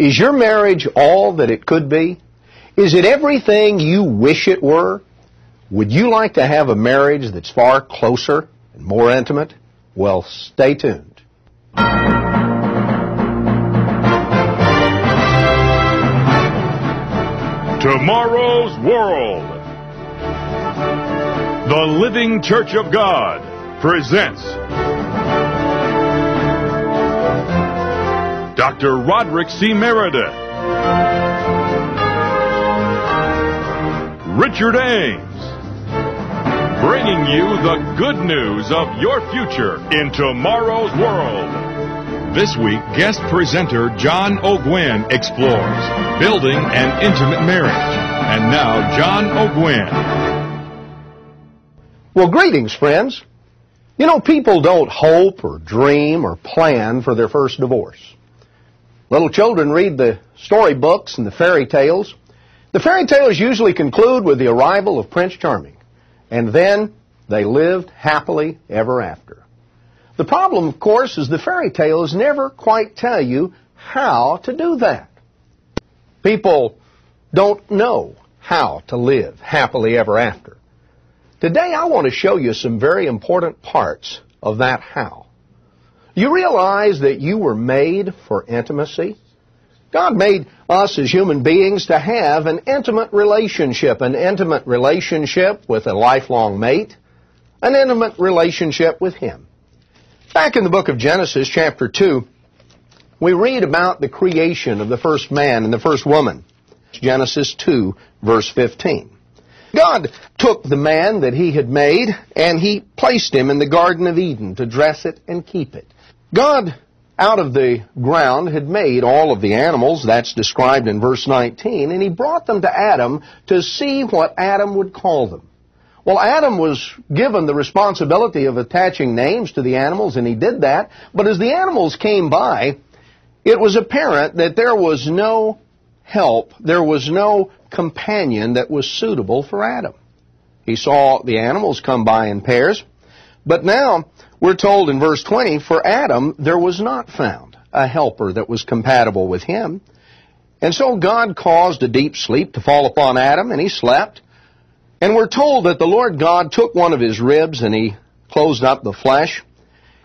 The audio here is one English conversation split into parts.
Is your marriage all that it could be? Is it everything you wish it were? Would you like to have a marriage that's far closer and more intimate? Well, stay tuned. Tomorrow's World. The Living Church of God presents Dr. Roderick C. Meredith, Richard Ames, bringing you the good news of your future in tomorrow's world. This week, guest presenter John O'Gwyn explores building an intimate marriage. And now, John O'Gwyn. Well, greetings, friends. You know, people don't hope or dream or plan for their first divorce. Little children read the storybooks and the fairy tales. The fairy tales usually conclude with the arrival of Prince Charming, and then they lived happily ever after. The problem, of course, is the fairy tales never quite tell you how to do that. People don't know how to live happily ever after. Today I want to show you some very important parts of that how. You realize that you were made for intimacy? God made us as human beings to have an intimate relationship with a lifelong mate, an intimate relationship with Him. Back in the book of Genesis, chapter 2, we read about the creation of the first man and the first woman. Genesis 2, verse 15. God took the man that He had made and He placed him in the Garden of Eden to dress it and keep it. God, out of the ground, had made all of the animals, that's described in verse 19, and He brought them to Adam to see what Adam would call them. Well, Adam was given the responsibility of attaching names to the animals, and he did that, but as the animals came by, it was apparent that there was no help, there was no companion that was suitable for Adam. He saw the animals come by in pairs, but now we're told in verse 20, for Adam there was not found a helper that was compatible with him. And so God caused a deep sleep to fall upon Adam, and he slept. And we're told that the Lord God took one of his ribs and He closed up the flesh.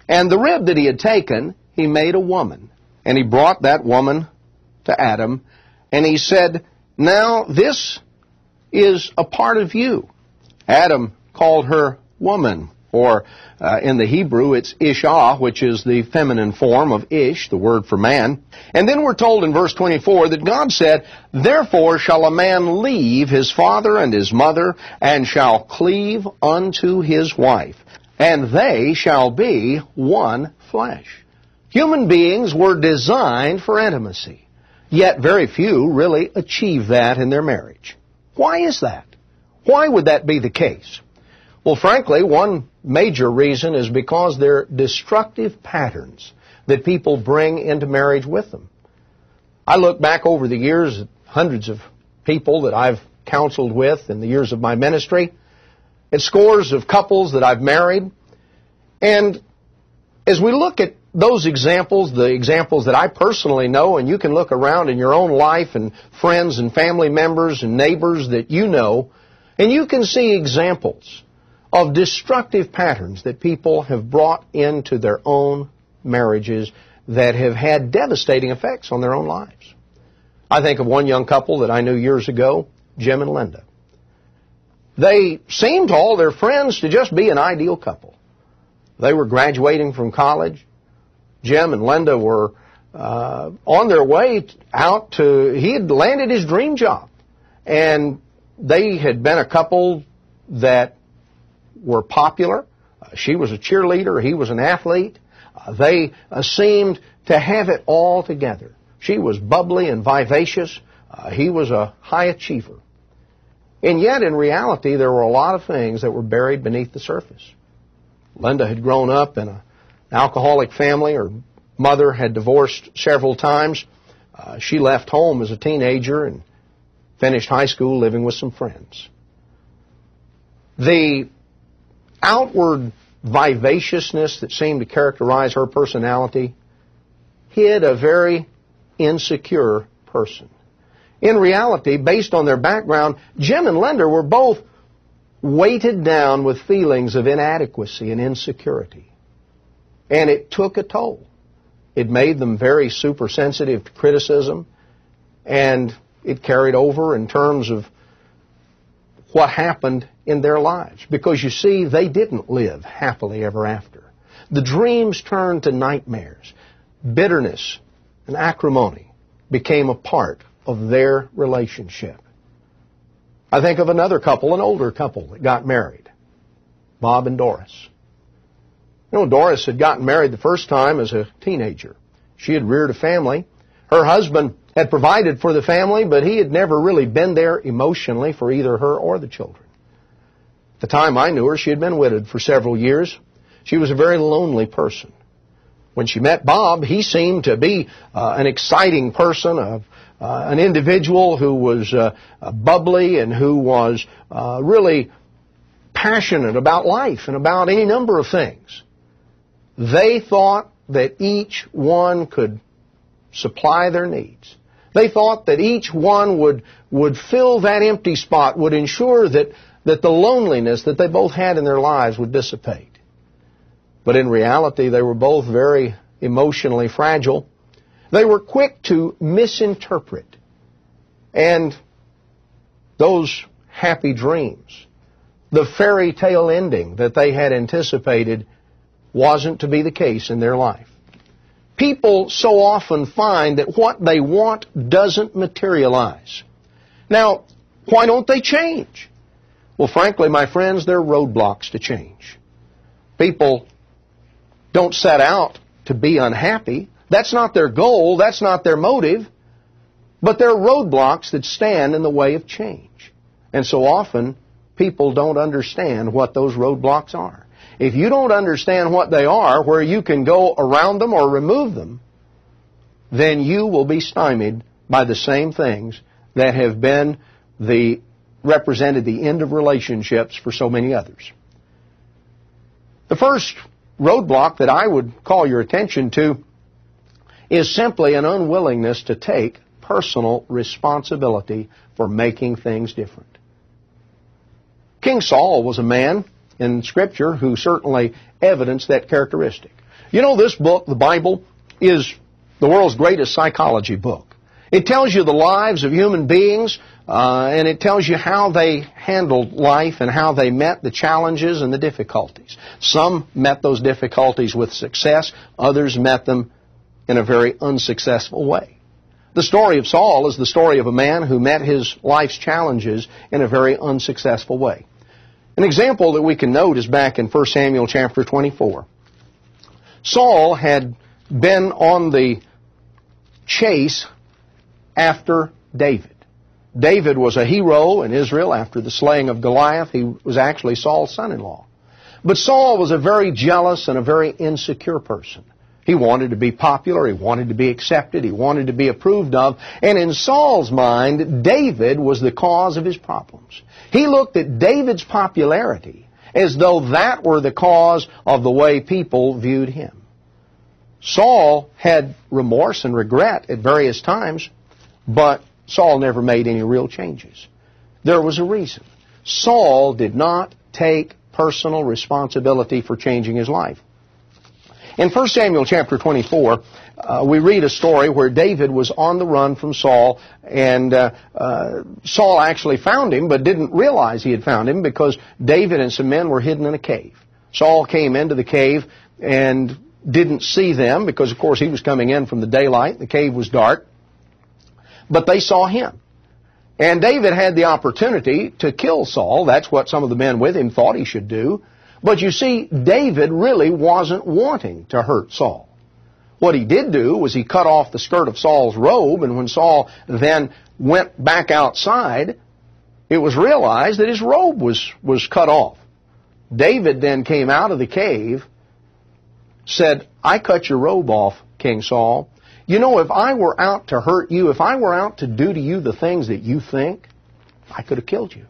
And the rib that He had taken, He made a woman. And He brought that woman to Adam, and He said, now this is a part of you. Adam called her woman, or in the Hebrew it's Ishah, which is the feminine form of Ish, the word for man. And then we're told in verse 24 that God said, therefore shall a man leave his father and his mother, and shall cleave unto his wife, and they shall be one flesh. Human beings were designed for intimacy, yet very few really achieve that in their marriage. Why is that? Why would that be the case? Well, frankly, one major reason is because there are destructive patterns that people bring into marriage with them. I look back over the years at hundreds of people that I've counseled with in the years of my ministry, at scores of couples that I've married, and as we look at those examples, the examples that I personally know, and you can look around in your own life and friends and family members and neighbors that you know, and you can see examples of destructive patterns that people have brought into their own marriages that have had devastating effects on their own lives. I think of one young couple that I knew years ago, Jim and Linda. They seemed to all their friends to just be an ideal couple. They were graduating from college. Jim and Linda were on their way out to, he had landed his dream job. And they had been a couple that were popular. She was a cheerleader. He was an athlete. They seemed to have it all together. She was bubbly and vivacious. He was a high achiever. And yet, in reality, there were a lot of things that were buried beneath the surface. Linda had grown up in an alcoholic family. Her mother had divorced several times. She left home as a teenager and finished high school living with some friends. The outward vivaciousness that seemed to characterize her personality hid a very insecure person. In reality, based on their background, Jim and Linda were both weighted down with feelings of inadequacy and insecurity. And it took a toll. It made them very supersensitive to criticism, and it carried over in terms of what happened in their lives. Because you see, they didn't live happily ever after. The dreams turned to nightmares. Bitterness and acrimony became a part of their relationship. I think of another couple, an older couple that got married, Bob and Doris. You know, Doris had gotten married the first time as a teenager. She had reared a family. Her husband had provided for the family, but he had never really been there emotionally for either her or the children. At the time I knew her, she had been widowed for several years. She was a very lonely person. When she met Bob, he seemed to be an exciting person, an individual who was bubbly and who was really passionate about life and about any number of things. They thought that each one could supply their needs. They thought that each one would fill that empty spot, would ensure that the loneliness that they both had in their lives would dissipate. But in reality, they were both very emotionally fragile. They were quick to misinterpret. And those happy dreams, the fairy tale ending that they had anticipated, wasn't to be the case in their life. People so often find that what they want doesn't materialize. Now, why don't they change? Well, frankly, my friends, there are roadblocks to change. People don't set out to be unhappy. That's not their goal. That's not their motive. But there are roadblocks that stand in the way of change. And so often, people don't understand what those roadblocks are. If you don't understand what they are, where you can go around them or remove them, then you will be stymied by the same things that have been represented the end of relationships for so many others. The first roadblock that I would call your attention to is simply an unwillingness to take personal responsibility for making things different. King Saul was a man in Scripture who certainly evidenced that characteristic. You know, this book, the Bible, is the world's greatest psychology book. It tells you the lives of human beings, and it tells you how they handled life and how they met the challenges and the difficulties. Some met those difficulties with success. Others met them in a very unsuccessful way. The story of Saul is the story of a man who met his life's challenges in a very unsuccessful way. An example that we can note is back in 1 Samuel chapter 24. Saul had been on the chase after David. David was a hero in Israel after the slaying of Goliath. He was actually Saul's son-in-law. But Saul was a very jealous and a very insecure person. He wanted to be popular. He wanted to be accepted. He wanted to be approved of. And in Saul's mind, David was the cause of his problems. He looked at David's popularity as though that were the cause of the way people viewed him. Saul had remorse and regret at various times, but Saul never made any real changes. There was a reason. Saul did not take personal responsibility for changing his life. In 1 Samuel chapter 24, we read a story where David was on the run from Saul, and Saul actually found him, but didn't realize he had found him because David and some men were hidden in a cave. Saul came into the cave and didn't see them because, of course, he was coming in from the daylight. The cave was dark. But they saw him. And David had the opportunity to kill Saul. That's what some of the men with him thought he should do. But you see, David really wasn't wanting to hurt Saul. What he did do was he cut off the skirt of Saul's robe, and when Saul then went back outside, it was realized that his robe was cut off. David then came out of the cave, said, "I cut your robe off, King Saul. You know, if I were out to hurt you, if I were out to do to you the things that you think, I could have killed you."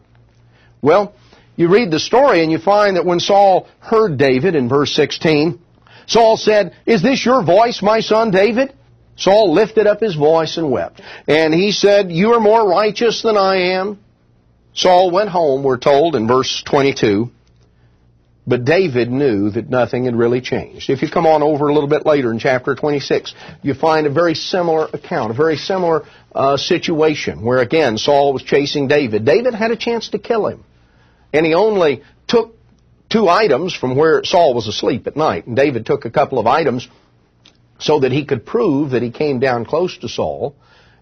Well, you read the story and you find that when Saul heard David in verse 16, Saul said, "Is this your voice, my son David?" Saul lifted up his voice and wept. And he said, "You are more righteous than I am." Saul went home, we're told in verse 22. But David knew that nothing had really changed. If you come on over a little bit later in chapter 26, you find a very similar account, a very similar situation where, again, Saul was chasing David. David had a chance to kill him. And he only took 2 items from where Saul was asleep at night. And David took a couple of items so that he could prove that he came down close to Saul.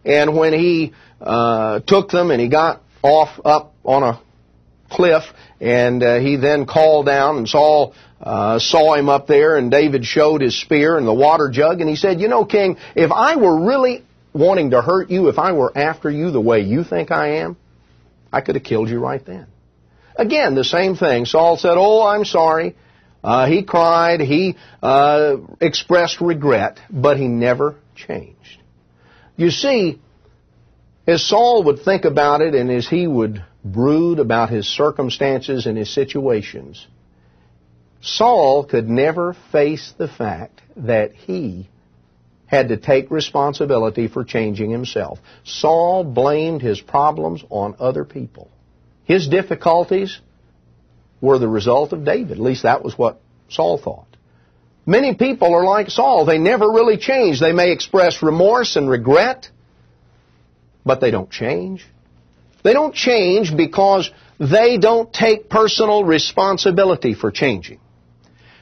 And when he took them and he got off up on a cliff, and he then called down, and Saul saw him up there, and David showed his spear and the water jug, and he said, "You know, King, if I were really wanting to hurt you, if I were after you the way you think I am, I could have killed you right then." Again, the same thing. Saul said, "Oh, I'm sorry." He cried, he expressed regret, but he never changed. You see, as Saul would think about it and as he would brood about his circumstances and his situations, Saul could never face the fact that he had to take responsibility for changing himself. Saul blamed his problems on other people. His difficulties were the result of David. At least that was what Saul thought. Many people are like Saul. They never really change. They may express remorse and regret, but they don't change. They don't change because they don't take personal responsibility for changing.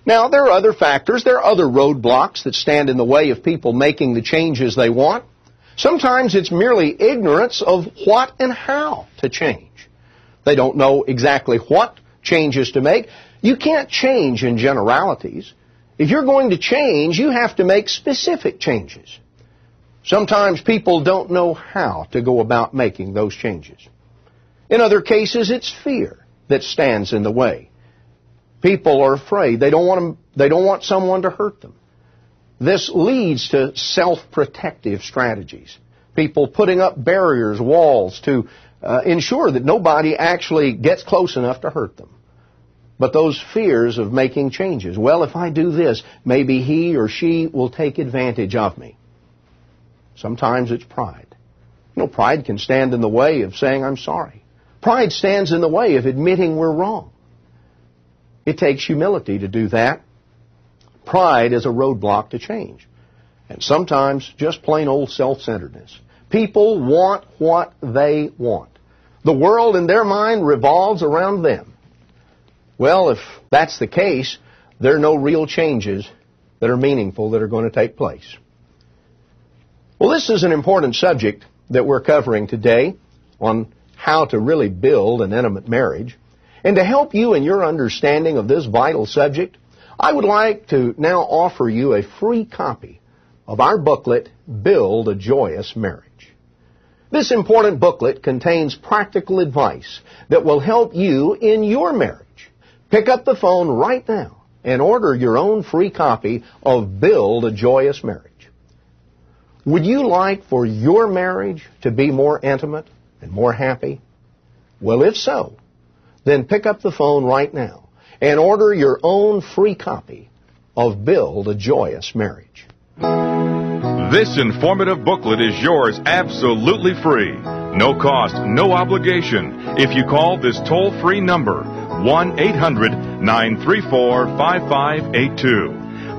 Now, there are other factors, there are other roadblocks that stand in the way of people making the changes they want. Sometimes it's merely ignorance of what and how to change. They don't know exactly what changes to make. You can't change in generalities. If you're going to change, you have to make specific changes. Sometimes people don't know how to go about making those changes. In other cases, it's fear that stands in the way. People are afraid. They don't want someone to hurt them. This leads to self-protective strategies. People putting up barriers, walls to ensure that nobody actually gets close enough to hurt them. But those fears of making changes, well, if I do this, maybe he or she will take advantage of me. Sometimes it's pride. You know, pride can stand in the way of saying, "I'm sorry." Pride stands in the way of admitting we're wrong. It takes humility to do that. Pride is a roadblock to change. And sometimes just plain old self-centeredness. People want what they want. The world in their mind revolves around them. Well, if that's the case, there are no real changes that are meaningful that are going to take place. Well, this is an important subject that we're covering today on how to really build an intimate marriage. And to help you in your understanding of this vital subject, I would like to now offer you a free copy of our booklet, Build a Joyous Marriage. This important booklet contains practical advice that will help you in your marriage. Pick up the phone right now and order your own free copy of Build a Joyous Marriage. Would you like for your marriage to be more intimate and more happy? Well, if so, then pick up the phone right now and order your own free copy of Build a Joyous Marriage. This informative booklet is yours absolutely free. No cost, no obligation. If you call this toll-free number, 1-800-934-5582.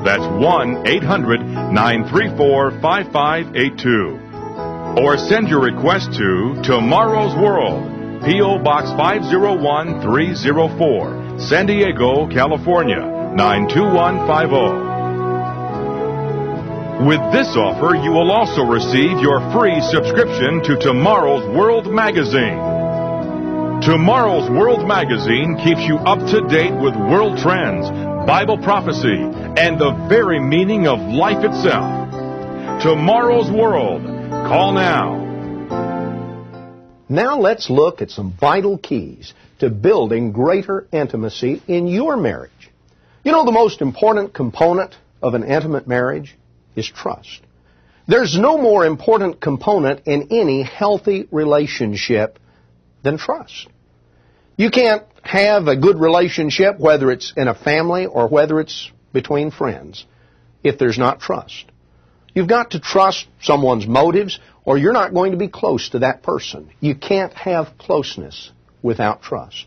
That's 1-800-934-5582. Or send your request to Tomorrow's World, P.O. Box 501304, San Diego, California, 92150. With this offer, you will also receive your free subscription to Tomorrow's World magazine. Tomorrow's World magazine keeps you up to date with world trends, Bible prophecy, and the very meaning of life itself. Tomorrow's World. Call now. Now let's look at some vital keys to building greater intimacy in your marriage. You know, the most important component of an intimate marriage is trust. There's no more important component in any healthy relationship than trust. You can't have a good relationship, whether it's in a family or whether it's between friends, if there's not trust. You've got to trust someone's motives, or you're not going to be close to that person. You can't have closeness without trust.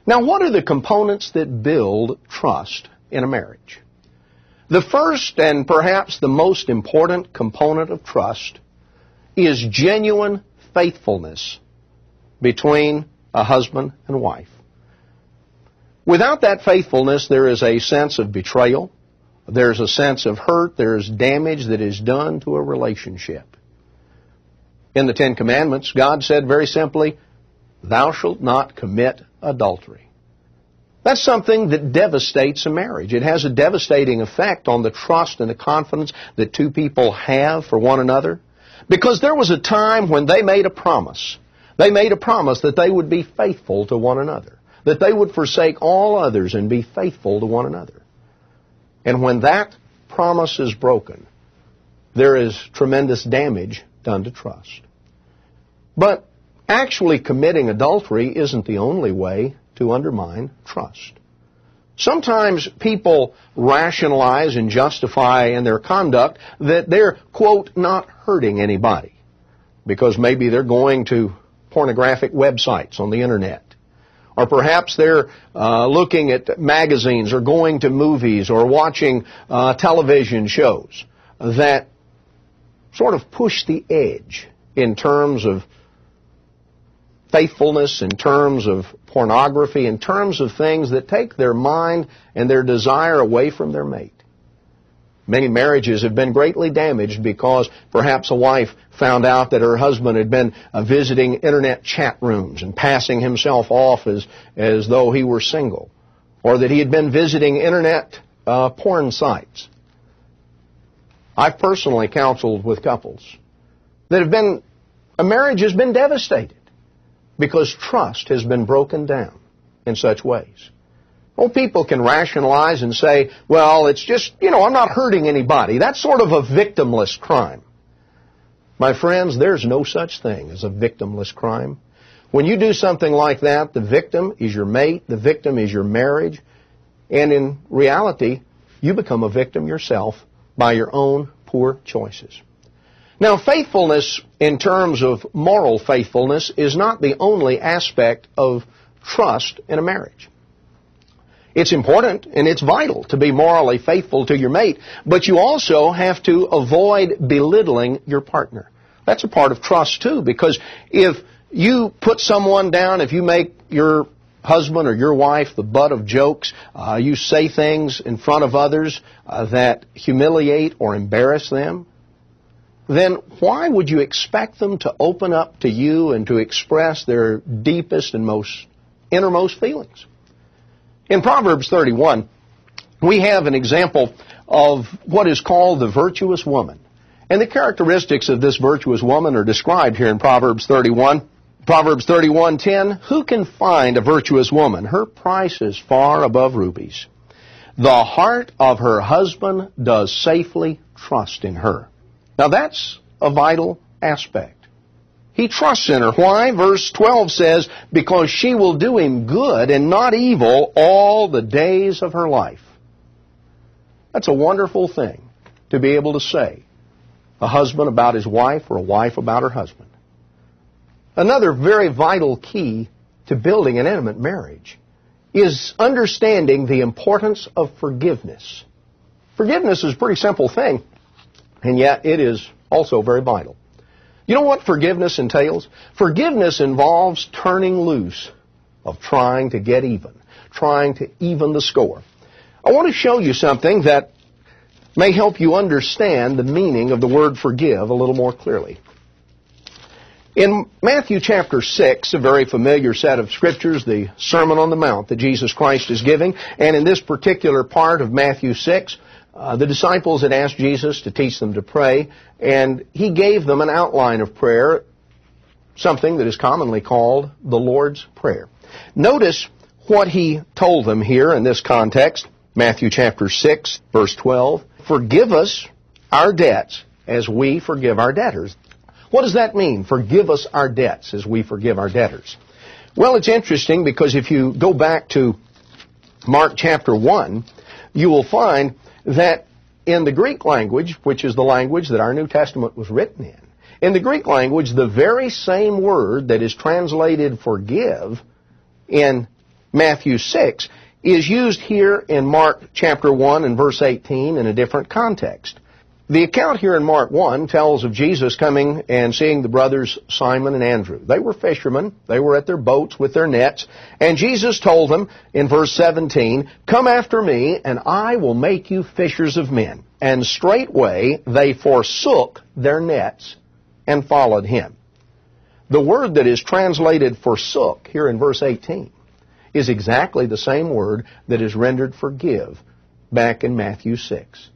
Now, what are the components that build trust in a marriage? The first and perhaps the most important component of trust is genuine faithfulness between a husband and wife. Without that faithfulness, there is a sense of betrayal, there's a sense of hurt, there's damage that is done to a relationship. In the Ten Commandments, God said very simply, "Thou shalt not commit adultery." That's something that devastates a marriage. It has a devastating effect on the trust and the confidence that two people have for one another, because there was a time when they made a promise. They made a promise that they would be faithful to one another, that they would forsake all others and be faithful to one another. And when that promise is broken, there is tremendous damage done to trust. But actually committing adultery isn't the only way to undermine trust. Sometimes people rationalize and justify in their conduct that they're, quote, not hurting anybody, because maybe they're going to pornographic websites on the internet, or perhaps they're looking at magazines or going to movies or watching television shows that sort of push the edge in terms of faithfulness, in terms of pornography, in terms of things that take their mind and their desire away from their mate. Many marriages have been greatly damaged because perhaps a wife found out that her husband had been visiting internet chat rooms and passing himself off as though he were single, or that he had been visiting internet porn sites. I've personally counseled with couples that a marriage has been devastated because trust has been broken down in such ways. Well, people can rationalize and say, well, it's just, I'm not hurting anybody. That's sort of a victimless crime. My friends, there's no such thing as a victimless crime. When you do something like that, the victim is your mate, the victim is your marriage, and in reality, you become a victim yourself by your own poor choices. Now, faithfulness in terms of moral faithfulness is not the only aspect of trust in a marriage. It's important and it's vital to be morally faithful to your mate, but you also have to avoid belittling your partner. That's a part of trust too, because if you put someone down, if you make your husband or your wife the butt of jokes, you say things in front of others that humiliate or embarrass them, then why would you expect them to open up to you and to express their deepest and most innermost feelings? In Proverbs 31, we have an example of what is called the virtuous woman. And the characteristics of this virtuous woman are described here in Proverbs 31. Proverbs 31:10, who can find a virtuous woman? Her price is far above rubies. The heart of her husband does safely trust in her. Now that's a vital aspect. He trusts in her. Why? Verse 12 says, because she will do him good and not evil all the days of her life. That's a wonderful thing to be able to say. A husband about his wife or a wife about her husband. Another very vital key to building an intimate marriage is understanding the importance of forgiveness. Forgiveness is a pretty simple thing, and yet it is also very vital. You know what forgiveness entails? Forgiveness involves turning loose of trying to get even, trying to even the score. I want to show you something that may help you understand the meaning of the word forgive a little more clearly. In Matthew chapter 6, a very familiar set of scriptures, the Sermon on the Mount that Jesus Christ is giving, and in this particular part of Matthew 6, the disciples had asked Jesus to teach them to pray, and he gave them an outline of prayer, something that is commonly called the Lord's Prayer. Notice what he told them here in this context, Matthew chapter 6, verse 12, forgive us our debts as we forgive our debtors. What does that mean, forgive us our debts as we forgive our debtors? Well, it's interesting because if you go back to Mark chapter 1, you will find that in the Greek language, which is the language that our New Testament was written in the Greek language, the very same word that is translated forgive in Matthew 6 is used here in Mark chapter 1 and verse 18 in a different context. The account here in Mark 1 tells of Jesus coming and seeing the brothers Simon and Andrew. They were fishermen. They were at their boats with their nets. And Jesus told them in verse 17, "Come after me, and I will make you fishers of men." And straightway they forsook their nets and followed him. The word that is translated forsook here in verse 18 is exactly the same word that is rendered forgive back in Matthew 6.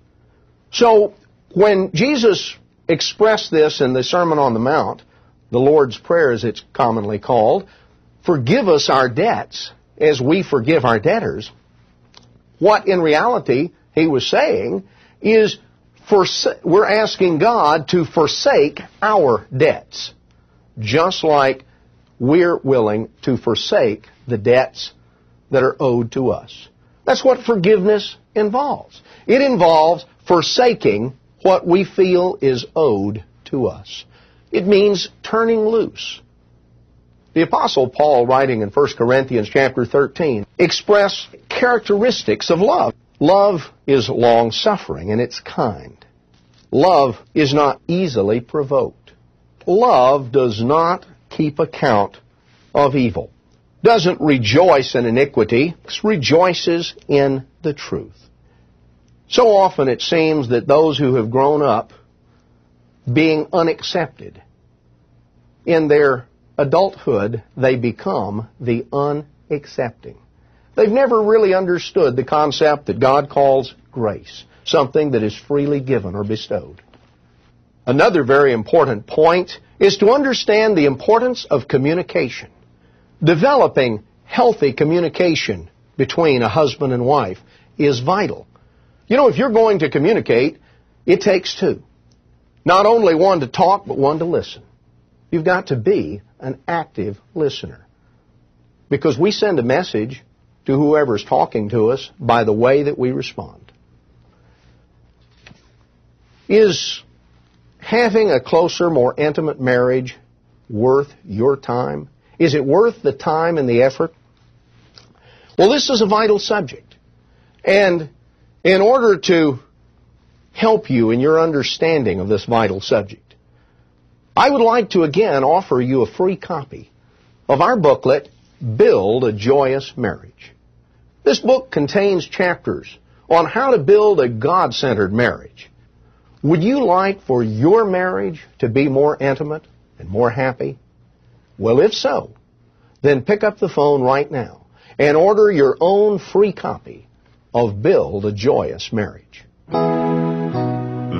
So, when Jesus expressed this in the Sermon on the Mount, the Lord's Prayer as it's commonly called, forgive us our debts as we forgive our debtors, what in reality he was saying is we're asking God to forsake our debts, just like we're willing to forsake the debts that are owed to us. That's what forgiveness involves. It involves forsaking what we feel is owed to us. It means turning loose. The Apostle Paul, writing in 1 Corinthians chapter 13, expressed characteristics of love. Love is long-suffering and it's kind. Love is not easily provoked. Love does not keep account of evil. Doesn't rejoice in iniquity, rejoices in the truth. So often it seems that those who have grown up being unaccepted, in their adulthood they become the unaccepting. They've never really understood the concept that God calls grace, something that is freely given or bestowed. Another very important point is to understand the importance of communication. Developing healthy communication between a husband and wife is vital. You know, if you're going to communicate, it takes two. Not only one to talk, but one to listen. You've got to be an active listener. Because we send a message to whoever's talking to us by the way that we respond. Is having a closer, more intimate marriage worth your time? Is it worth the time and the effort? Well, this is a vital subject. And in order to help you in your understanding of this vital subject, I would like to again offer you a free copy of our booklet, Build a Joyous Marriage. This book contains chapters on how to build a God-centered marriage. Would you like for your marriage to be more intimate and more happy? Well, if so, then pick up the phone right now and order your own free copy of Build a Joyous Marriage.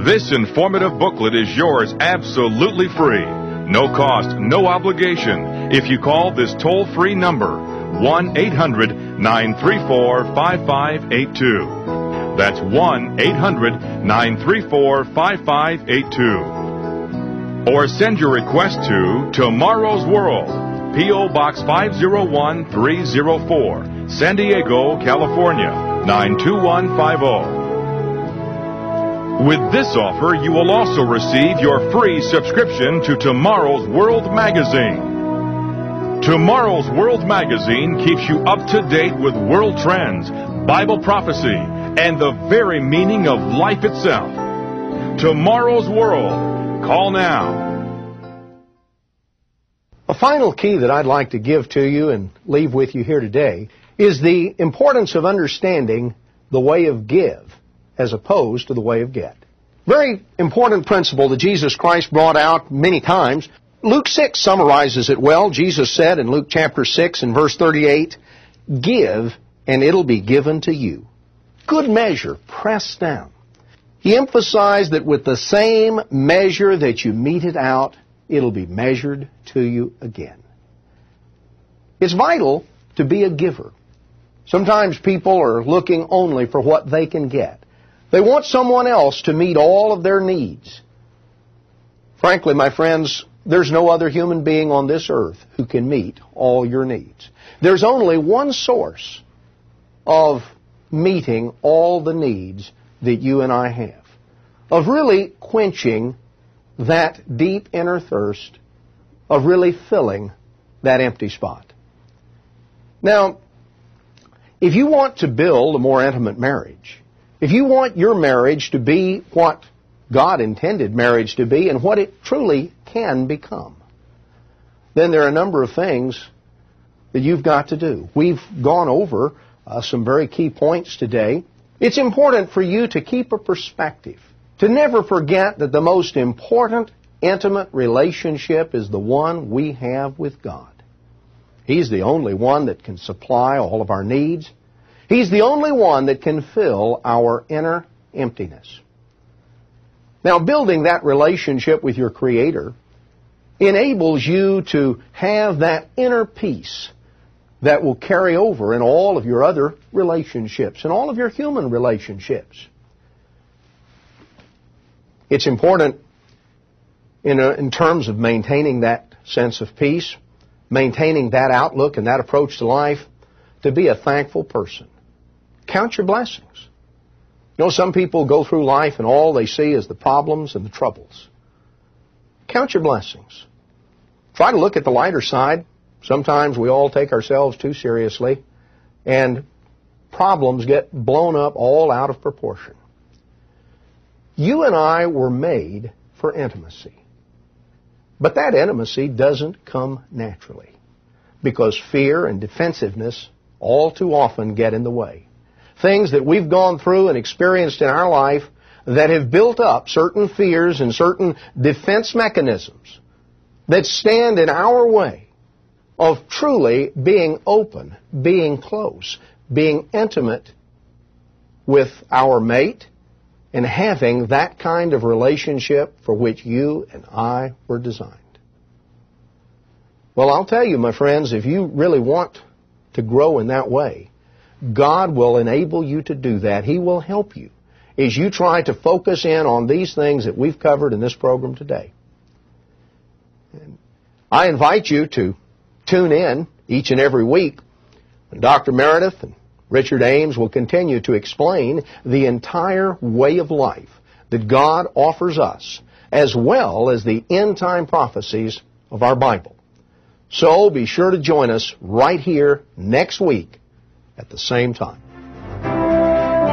This informative booklet is yours absolutely free. No cost, no obligation. If you call this toll-free number, 1-800-934-5582. That's 1-800-934-5582. Or send your request to Tomorrow's World, P.O. Box 501304, San Diego, California, 92150. With this offer, you will also receive your free subscription to Tomorrow's World magazine. Tomorrow's World magazine keeps you up to date with world trends, Bible prophecy, and the very meaning of life itself. Tomorrow's World. Call now. A final key that I'd like to give to you and leave with you here today is the importance of understanding the way of give as opposed to the way of get. Very important principle that Jesus Christ brought out many times. Luke 6 summarizes it well. Jesus said in Luke chapter 6 and verse 38, "Give, and it'll be given to you. Good measure, pressed down." He emphasized that with the same measure that you mete it out, it'll be measured to you again. It's vital to be a giver. Sometimes people are looking only for what they can get. They want someone else to meet all of their needs. Frankly, my friends, there's no other human being on this earth who can meet all your needs. There's only one source of meeting all the needs that you and I have of really quenching that deep inner thirst, of really filling that empty spot. Now, if you want to build a more intimate marriage, if you want your marriage to be what God intended marriage to be and what it truly can become, then there are a number of things that you've got to do. We've gone over some very key points today. It's important for you to keep a perspective, to never forget that the most important intimate relationship is the one we have with God. He's the only one that can supply all of our needs. He's the only one that can fill our inner emptiness. Now, building that relationship with your Creator enables you to have that inner peace that will carry over in all of your other relationships, in all of your human relationships. It's important in terms of maintaining that sense of peace, maintaining that outlook and that approach to life, to be a thankful person. Count your blessings. You know, some people go through life and all they see is the problems and the troubles. Count your blessings. Try to look at the lighter side. Sometimes we all take ourselves too seriously, and problems get blown up all out of proportion. You and I were made for intimacy. But that intimacy doesn't come naturally, because fear and defensiveness all too often get in the way. Things that we've gone through and experienced in our life that have built up certain fears and certain defense mechanisms that stand in our way of truly being open, being close, being intimate with our mate, and having that kind of relationship for which you and I were designed. Well, I'll tell you, my friends, if you really want to grow in that way, God will enable you to do that. He will help you as you try to focus in on these things that we've covered in this program today. And I invite you to tune in each and every week when Dr. Meredith and Richard Ames will continue to explain the entire way of life that God offers us, as well as the end-time prophecies of our Bible. So be sure to join us right here next week at the same time.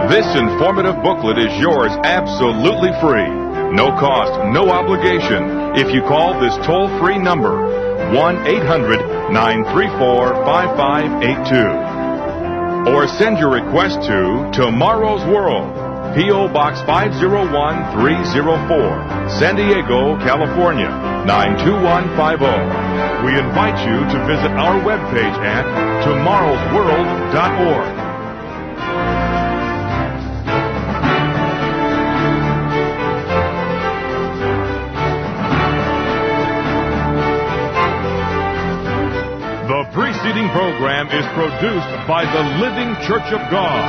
This informative booklet is yours absolutely free. No cost, no obligation. If you call this toll-free number, 1-800-934-5582. Or send your request to Tomorrow's World, P.O. Box 501304, San Diego, California, 92150. We invite you to visit our webpage at tomorrowsworld.org. The preceding program is produced by the Living Church of God.